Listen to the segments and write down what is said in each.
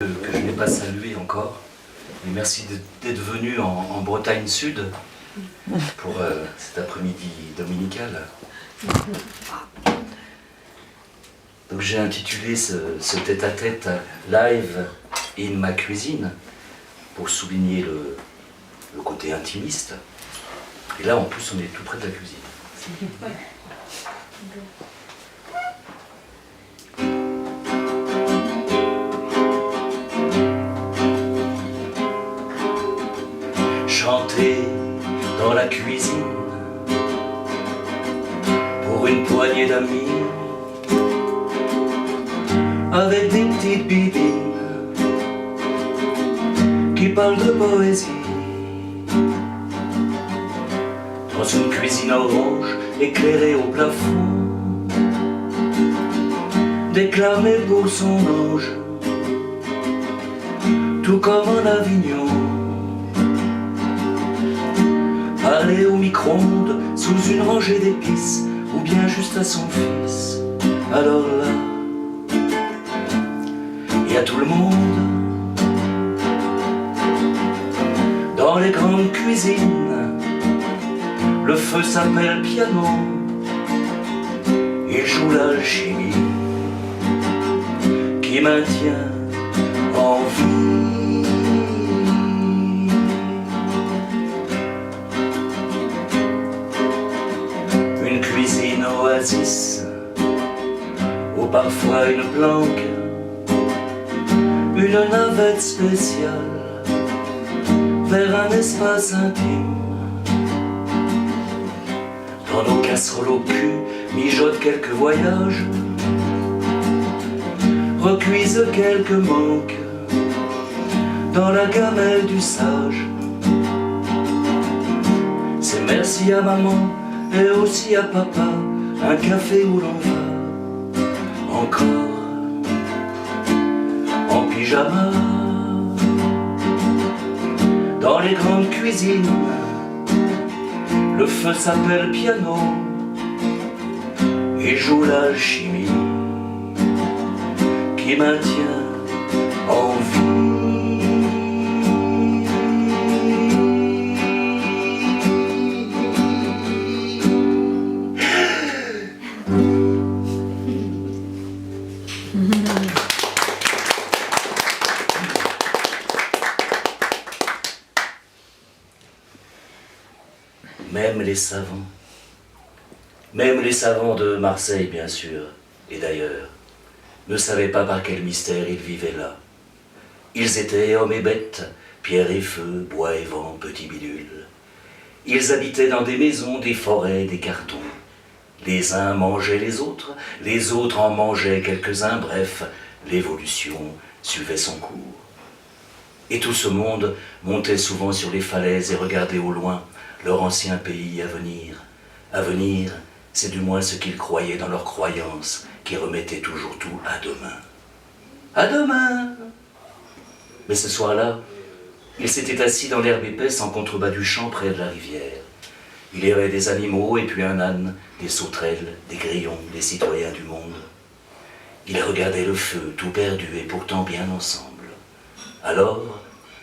Que je n'ai pas salué encore. Et merci d'être venu en Bretagne Sud pour cet après-midi dominical. Donc j'ai intitulé ce tête-à-tête live in ma cuisine pour souligner le côté intimiste. Et là en plus on est tout près de la cuisine. Chanter dans la cuisine pour une poignée d'amis avec des petites bibines qui parlent de poésie dans une cuisine orange éclairée au plafond, déclamée pour son ange, tout comme en Avignon. Aller au micro-ondes sous une rangée d'épices, ou bien juste à son fils. Alors là, il y a tout le monde. Dans les grandes cuisines, le feu s'appelle piano. Il joue l'alchimie qui maintient en vie. Cuisine oasis, ou parfois une planque, une navette spéciale vers un espace intime. Dans nos casseroles au cul mijotent quelques voyages, recuisent quelques manques dans la gamelle du sage. C'est merci à maman et aussi à papa, un café où l'on va encore en pyjama. Dans les grandes cuisines, le feu s'appelle piano. Il joue l'alchimie qui maintient en vie. Même les savants de Marseille, bien sûr, et d'ailleurs, ne savaient pas par quel mystère ils vivaient là. Ils étaient hommes et bêtes, pierre et feu, bois et vent, petits bidules. Ils habitaient dans des maisons, des forêts, des cartons. Les uns mangeaient les autres en mangeaient quelques-uns, bref, l'évolution suivait son cours. Et tout ce monde montait souvent sur les falaises et regardait au loin leur ancien pays à venir. À venir, c'est du moins ce qu'ils croyaient dans leur croyance, qui remettait toujours tout à demain. À demain! Mais ce soir-là, ils s'étaient assis dans l'herbe épaisse en contrebas du champ près de la rivière. Il y avait des animaux et puis un âne, des sauterelles, des grillons, des citoyens du monde. Ils regardaient le feu, tout perdu et pourtant bien ensemble. Alors,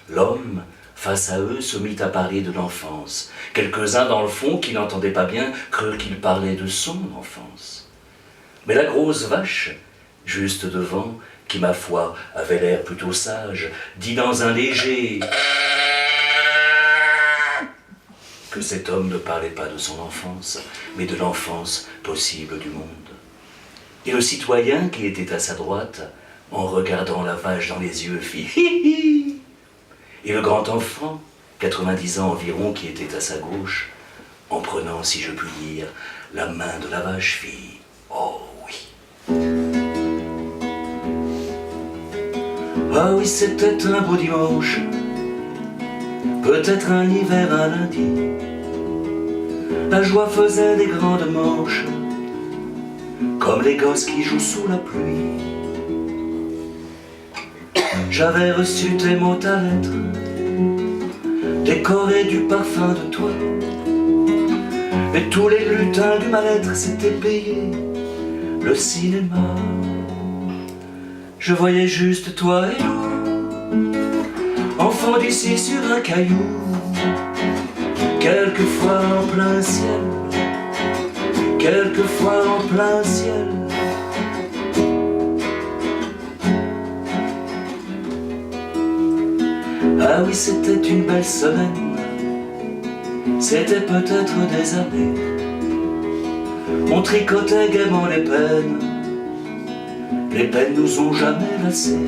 l'homme, face à eux, se mit à parler de l'enfance. Quelques-uns, dans le fond, qui n'entendaient pas bien, crurent qu'il parlait de son enfance. Mais la grosse vache, juste devant, qui, ma foi, avait l'air plutôt sage, dit dans un léger que cet homme ne parlait pas de son enfance, mais de l'enfance possible du monde. Et le citoyen, qui était à sa droite, en regardant la vache dans les yeux, fit hi-hi. Et le grand enfant, 90 ans environ, qui était à sa gauche, en prenant, si je puis dire, la main de la vache, fit « Oh oui ». Ah oui, c'était un beau dimanche, peut-être un hiver, un lundi. La joie faisait des grandes manches, comme les gosses qui jouent sous la pluie. J'avais reçu tes mots, ta lettre, décorée du parfum de toi. Et tous les lutins du mal-être s'étaient payés le cinéma. Je voyais juste toi et nous, enfant d'ici sur un caillou, quelquefois en plein ciel, quelquefois en plein ciel. Ah oui, c'était une belle semaine, c'était peut-être des années. On tricotait gaiement les peines nous ont jamais lassés.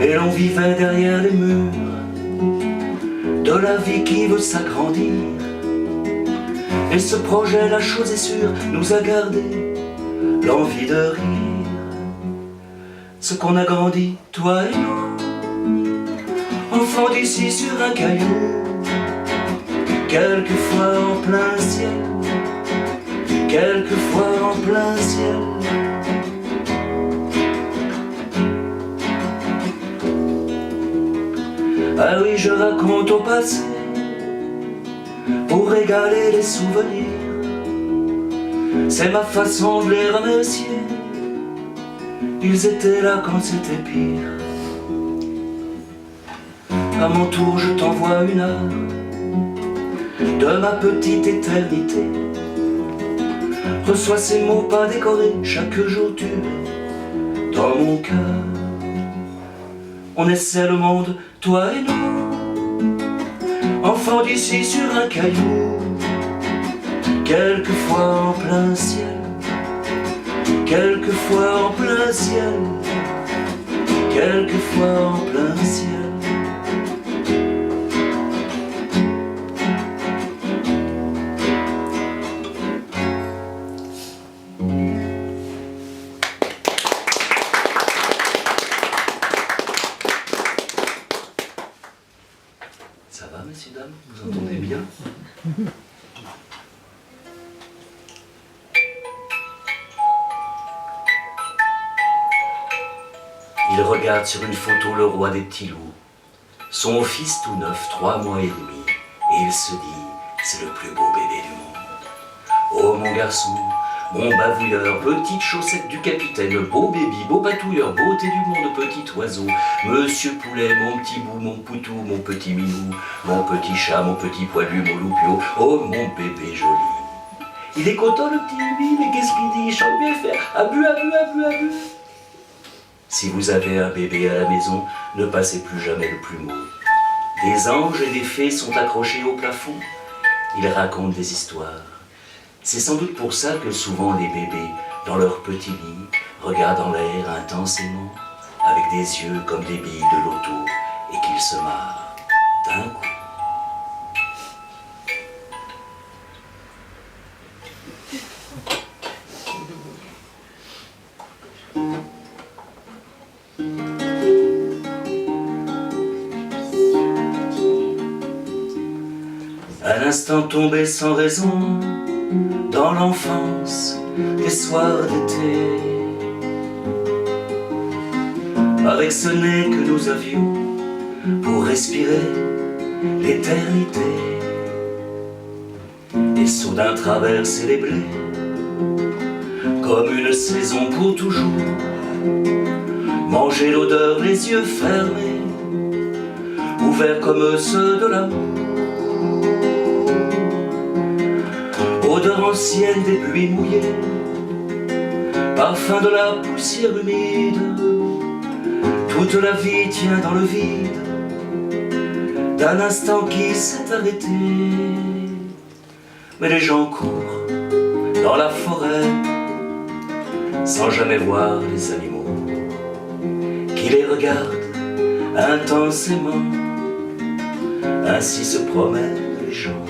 Et l'on vivait derrière les murs de la vie qui veut s'agrandir. Et ce projet, la chose est sûre, nous a gardé l'envie de rire. Ce qu'on a grandi, toi et nous, enfants d'ici sur un caillou, quelquefois en plein ciel, quelquefois en plein ciel. Ah oui, je raconte au passé pour régaler les souvenirs. C'est ma façon de les remercier. Ils étaient là quand c'était pire. À mon tour, je t'envoie une heure de ma petite éternité. Reçois ces mots pas décorés, chaque jour tu es dans mon cœur. On essaie le monde, toi et nous, enfants d'ici sur un caillou, quelquefois en plein ciel, quelquefois en plein ciel, quelquefois en plein ciel. Ça va, messieurs, dames? Vous entendez bien? Il regarde sur une photo le roi des petits loups, son fils tout neuf, 3 mois et demi, et il se dit, c'est le plus beau bébé du monde. Oh mon garçon, mon bavouilleur, petite chaussette du capitaine, beau baby, beau patouilleur, beauté du monde, petit oiseau, monsieur poulet, mon petit bout, mon poutou, mon petit minou, mon petit chat, mon petit poilu, mon loupio, oh mon bébé joli. Il est content le petit lui, mais qu'est-ce qu'il dit? Il chante bien faire, abu, abu, abu, abu. Si vous avez un bébé à la maison, ne passez plus jamais le plumeau. Des anges et des fées sont accrochés au plafond. Ils racontent des histoires. C'est sans doute pour ça que souvent les bébés, dans leur petit lit, regardent en l'air intensément, avec des yeux comme des billes de loto, et qu'ils se marrent d'un coup. Un instant tombé sans raison dans l'enfance, les soirs d'été, avec ce nez que nous avions pour respirer l'éternité, et soudain traverser les blés comme une saison pour toujours, manger l'odeur les yeux fermés, ouverts comme ceux de l'amour. Odeur ancienne des pluies mouillées, parfum de la poussière humide. Toute la vie tient dans le vide d'un instant qui s'est arrêté. Mais les gens courent dans la forêt sans jamais voir les animaux qui les regardent intensément. Ainsi se promènent les gens.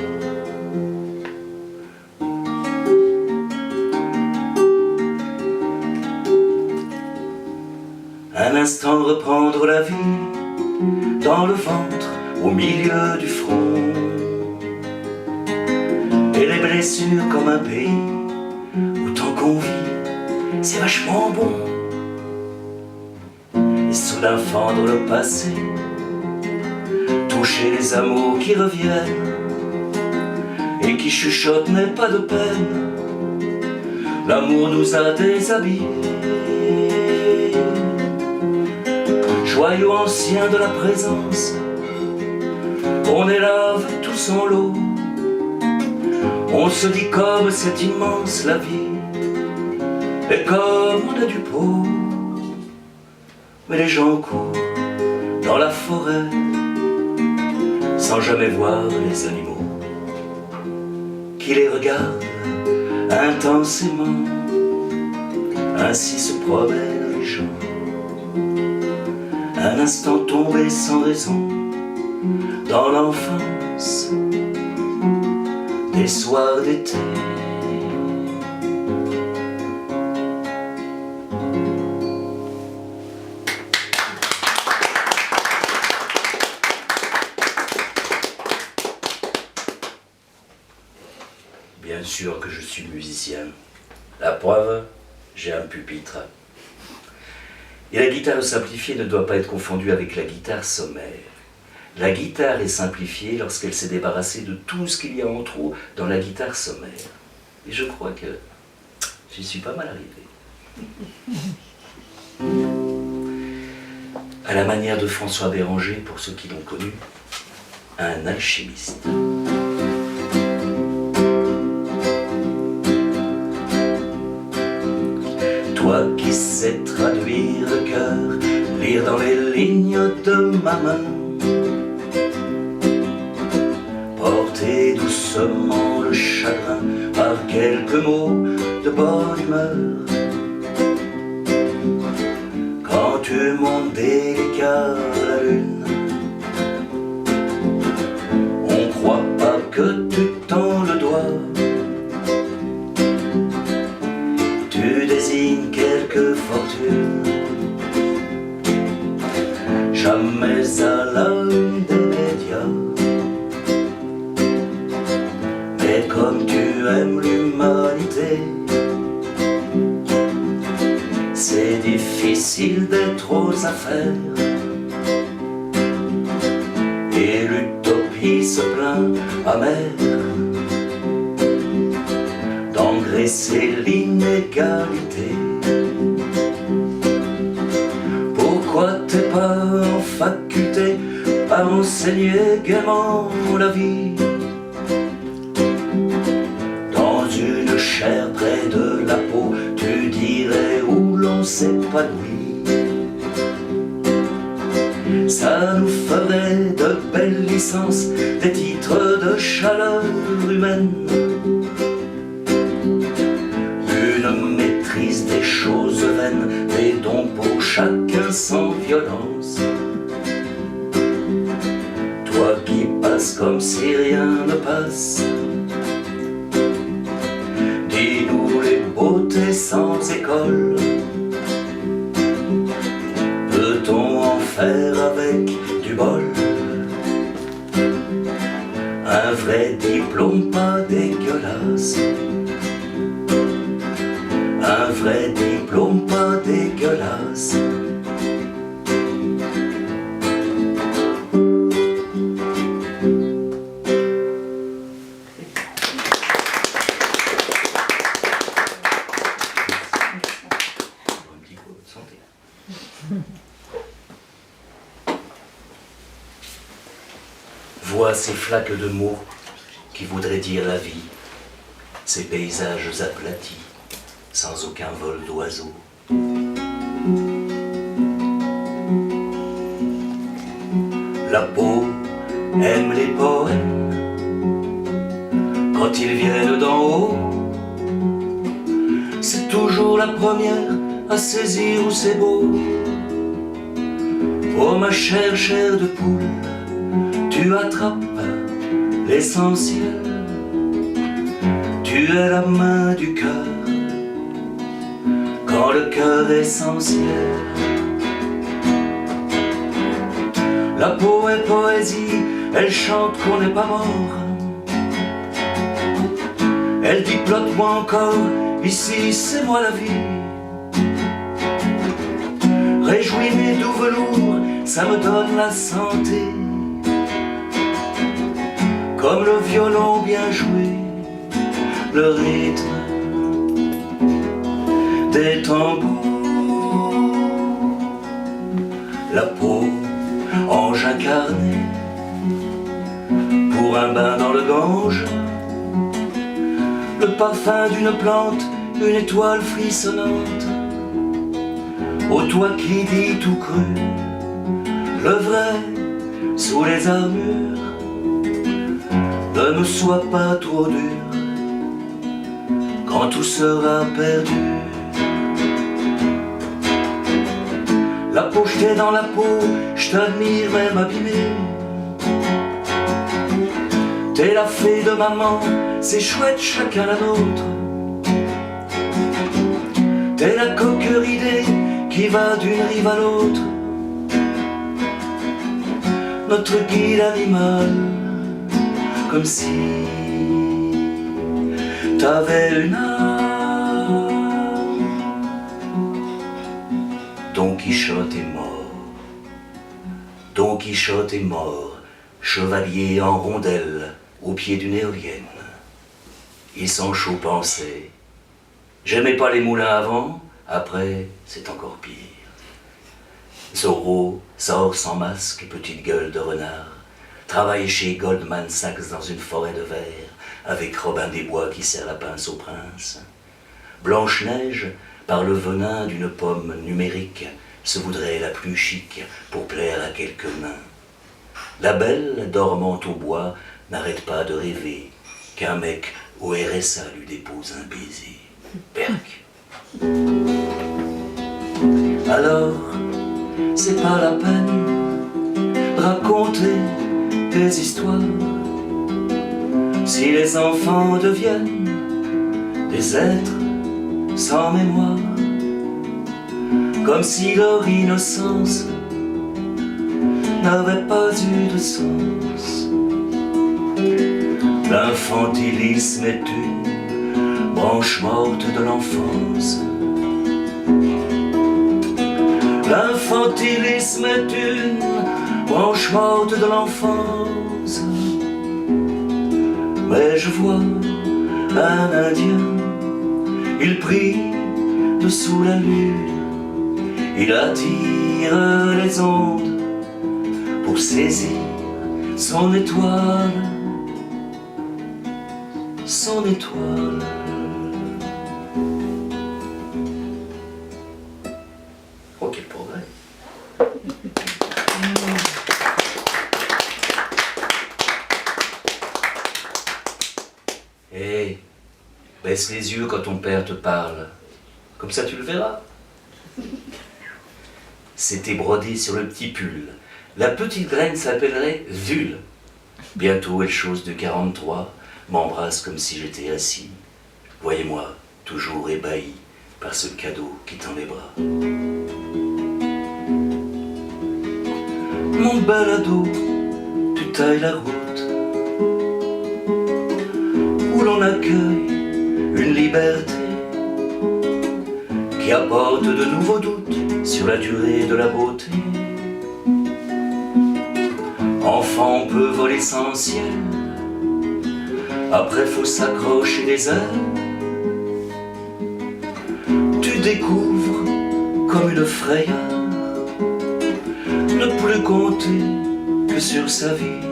Un instant reprendre la vie dans le ventre, au milieu du front, et les blessures comme un pays où tant qu'on vit, c'est vachement bon. Et soudain fendre le passé, toucher les amours qui reviennent et qui chuchotent, n'aie pas de peine, l'amour nous a déshabillés. joyaux anciens de la présence, on élève tous en lot. On se dit comme c'est immense la vie, et comme on a du pot. Mais les gens courent dans la forêt sans jamais voir les animaux qui les regardent intensément. Ainsi se promènent les gens, un instant tombé sans raison dans l'enfance des soirs d'été. Bien sûr que je suis musicien. La preuve, j'ai un pupitre. Et la guitare simplifiée ne doit pas être confondue avec la guitare sommaire. La guitare est simplifiée lorsqu'elle s'est débarrassée de tout ce qu'il y a en trop dans la guitare sommaire. Et je crois que j'y suis pas mal arrivé. À la manière de François Béranger, pour ceux qui l'ont connu, un alchimiste. Toi qui sais traduire le cœur, lire dans les lignes de ma main, porter doucement le chagrin par quelques mots de bonne humeur. Quand tu montes délicat la lune, on croit pas que tu tends le doigt. Tu désignes quelques fortunes, jamais à la une des médias. Mais comme tu aimes l'humanité, c'est difficile d'être aux affaires. Et l'utopie se plaint amère d'engraisser l'inégalité. Pourquoi t'es pas en faculté à enseigner gaiement la vie, dans une chair près de la peau, tu dirais où l'on s'épanouit. Ça nous ferait de belles licences, des titres de chaleur humaine, une maîtrise des choses vaines, des dons pour chacun sans violence. Toi qui passes comme si rien ne passe, dis-nous les beautés sans école. Peut-on en faire avec du bol un vrai diplôme pas dégueulasse? Un vrai diplôme pas dégueulasse. Vois ces flaques de mots qui voudraient dire la vie, ces paysages aplatis, sans aucun vol d'oiseau. La peau aime les poèmes quand ils viennent d'en haut. C'est toujours la première à saisir où c'est beau. Oh ma chère chair de poule, tu attrapes l'essentiel, tu es la main du cœur quand le cœur est essentiel. La peau est poésie, elle chante qu'on n'est pas mort. Elle dit plotte-moi encore, ici c'est moi la vie. Réjouis mes doux velours, ça me donne la santé. Comme le violon bien joué, le rythme des tambours, la peau, ange incarné, pour un bain dans le Gange, le parfum d'une plante, une étoile frissonnante, au toit qui dit tout cru, le vrai sous les armures, ne me sois pas trop dur quand tout sera perdu. La peau jetée dans la peau, je t'admire même abîmé. T'es la fée de maman, c'est chouette chacun la nôtre. T'es la coqueridée qui va d'une rive à l'autre. Notre guide animal, comme si t'avais une âme. Don Quichotte est mort, Don Quichotte est mort, chevalier en rondelle au pied d'une éolienne. Il s'en chaud pensait. J'aimais pas les moulins avant, après c'est encore pire. Zorro sort sans masque, petite gueule de renard, travaille chez Goldman Sachs dans une forêt de verre, avec Robin des Bois qui sert la pince au prince. Blanche-Neige, par le venin d'une pomme numérique, se voudrait la plus chic pour plaire à quelques nains. La belle, dormant au bois, n'arrête pas de rêver qu'un mec au RSA lui dépose un baiser. Perc. Alors, c'est pas la peine de raconter des histoires si les enfants deviennent des êtres sans mémoire, comme si leur innocence n'avait pas eu de sens. L'infantilisme est une branche morte de l'enfance. L'infantilisme est une branche morte de l'enfance. Mais je vois un Indien, il brille dessous la lune, il attire les ondes pour saisir son étoile, son étoile. Oh, quel progrès! Hé, baisse les yeux quand ton père te parle, comme ça tu le verras. C'était brodé sur le petit pull. La petite graine s'appellerait Vule. Bientôt elle chose de 43, m'embrasse comme si j'étais assis. Voyez-moi, toujours ébahi par ce cadeau qui tend les bras. Mon balado, tu tailles la route où l'on accueille une liberté qui apporte de nouveaux doutes sur la durée de la beauté. Enfant, on peut voler sans ciel, après faut s'accrocher des ailes. Tu découvres comme une frayeur, ne plus compter que sur sa vie.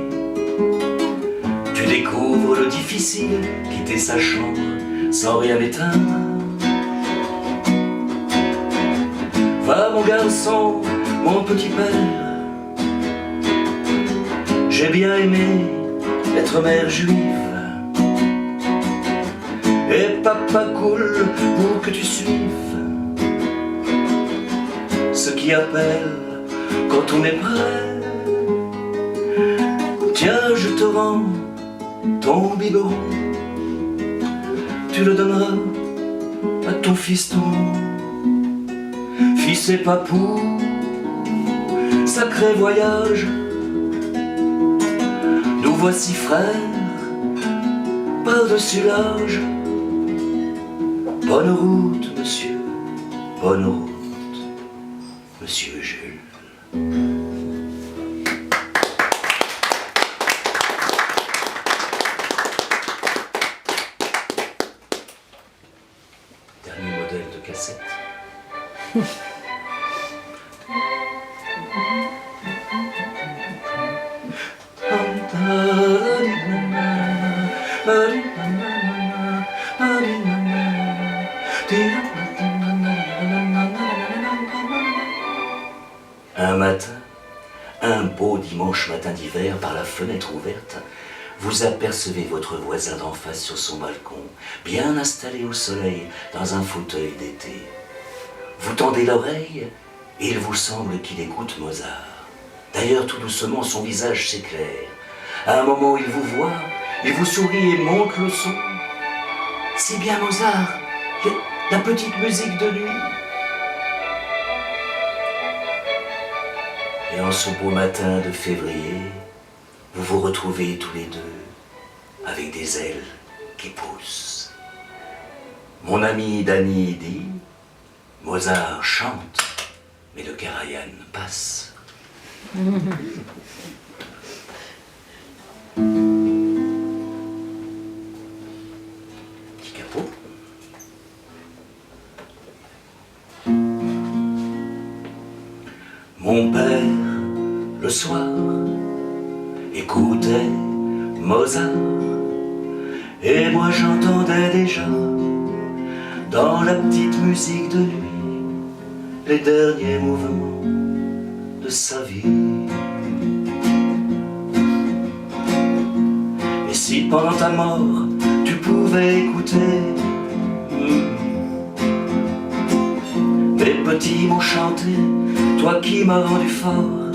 Tu découvres le difficile, quitter sa chambre sans rien éteindre. Va mon garçon, mon petit père, j'ai bien aimé être mère juive, et papa coule pour que tu suives ce qui appelle quand on est prêt. Tiens, je te rends ton biberon, tu le donneras à ton fiston. Fils et papou, sacré voyage, nous voici frères, par-dessus l'âge. Bonne route, monsieur, bonne route, monsieur Jules. Dernier modèle de cassette. Un matin, un beau dimanche matin d'hiver, par la fenêtre ouverte, vous apercevez votre voisin d'en face sur son balcon, bien installé au soleil dans un fauteuil d'été. Vous tendez l'oreille et il vous semble qu'il écoute Mozart. D'ailleurs, tout doucement, son visage s'éclaire. À un moment où il vous voit, il vous sourit et monte le son. C'est bien Mozart, la petite musique de nuit. Et en ce beau matin de février, vous vous retrouvez tous les deux avec des ailes qui poussent. Mon ami Danny dit, Mozart chante, mais le Karajan passe. Petit capot. Mon père, le soir, écoutait Mozart, et moi j'entendais déjà, dans la petite musique de nuit, les derniers mouvements de sa vie. Et si pendant ta mort, tu pouvais écouter mes petits mots chantés, toi qui m'as rendu fort,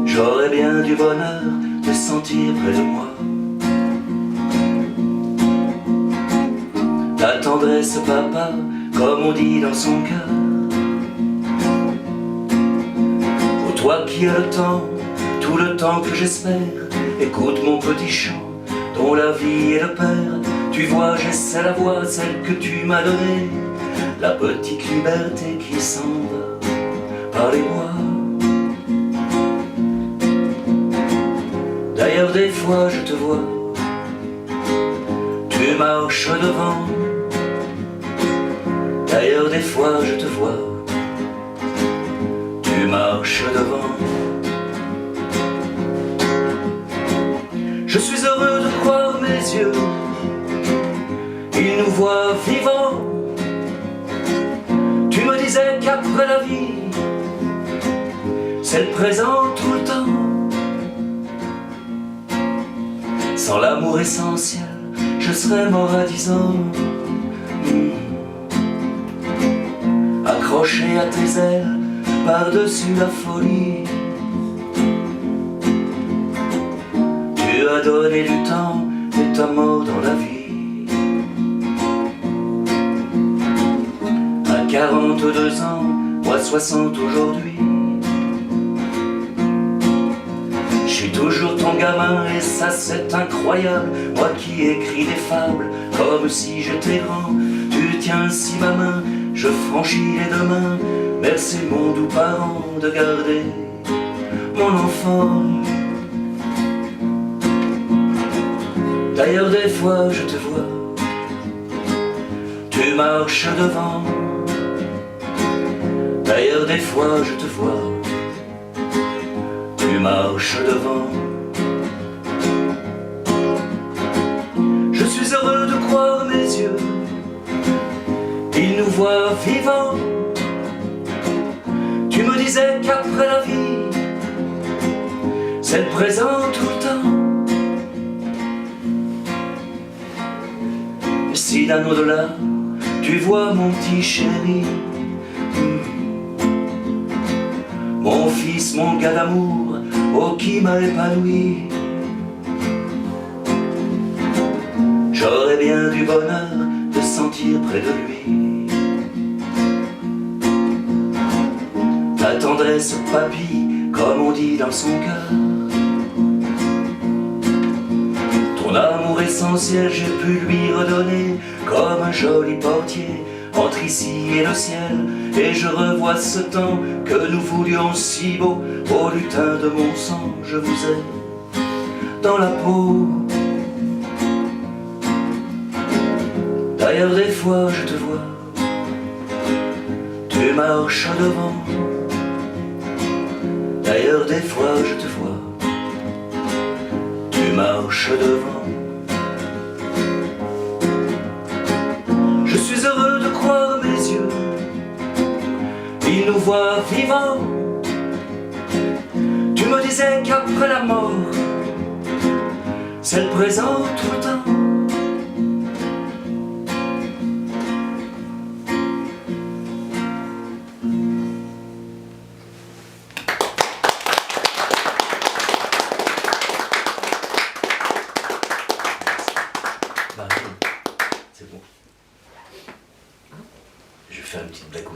j'aurais bien du bonheur de sentir près de moi ta tendresse, papa, comme on dit dans son cœur. Oh, toi qui as le temps, tout le temps que j'espère, écoute mon petit chant, dont la vie est le père. Tu vois, j'essaie la voix, celle que tu m'as donnée, la petite liberté qui s'en va par les bois. D'ailleurs des fois je te vois, tu marches devant. D'ailleurs des fois je te vois, tu marches devant. Je suis heureux de croire mes yeux, ils nous voient vivants. Tu me disais qu'après la vie, c'est le présent tout le temps. Sans l'amour essentiel, je serais mort à 10 ans. Accroché à tes ailes, par-dessus la folie. Tu as donné du temps et ta mort dans la vie. À 42 ans, moi 60 aujourd'hui. Je suis toujours ton gamin et ça c'est incroyable. Moi qui écris des fables comme si j'étais grand. Tu tiens si ma main, je franchis les deux mains. Merci mon doux parent de garder mon enfant. D'ailleurs des fois je te vois, tu marches devant. D'ailleurs des fois je te vois, tu marches devant. Je suis heureux de croire mes yeux, ils nous voient vivants. Tu me disais qu'après la vie, c'est le présent tout le temps. Et si d'un au-delà, tu vois mon petit chéri, mon fils, mon gars d'amour, oh qui m'a épanoui. J'aurais bien du bonheur de sentir près de lui ta tendresse, papy, comme on dit dans son cœur. Ton amour essentiel, j'ai pu lui redonner comme un joli portier entre ici et le ciel. Et je revois ce temps que nous voulions si beau. Ô lutin de mon sang, je vous ai dans la peau. D'ailleurs des fois je te vois, tu marches devant. D'ailleurs des fois je te vois, tu marches devant. Je suis heureux de croire mes yeux, fois vivant, tu me disais qu'après la mort, c'est le présent tout le temps.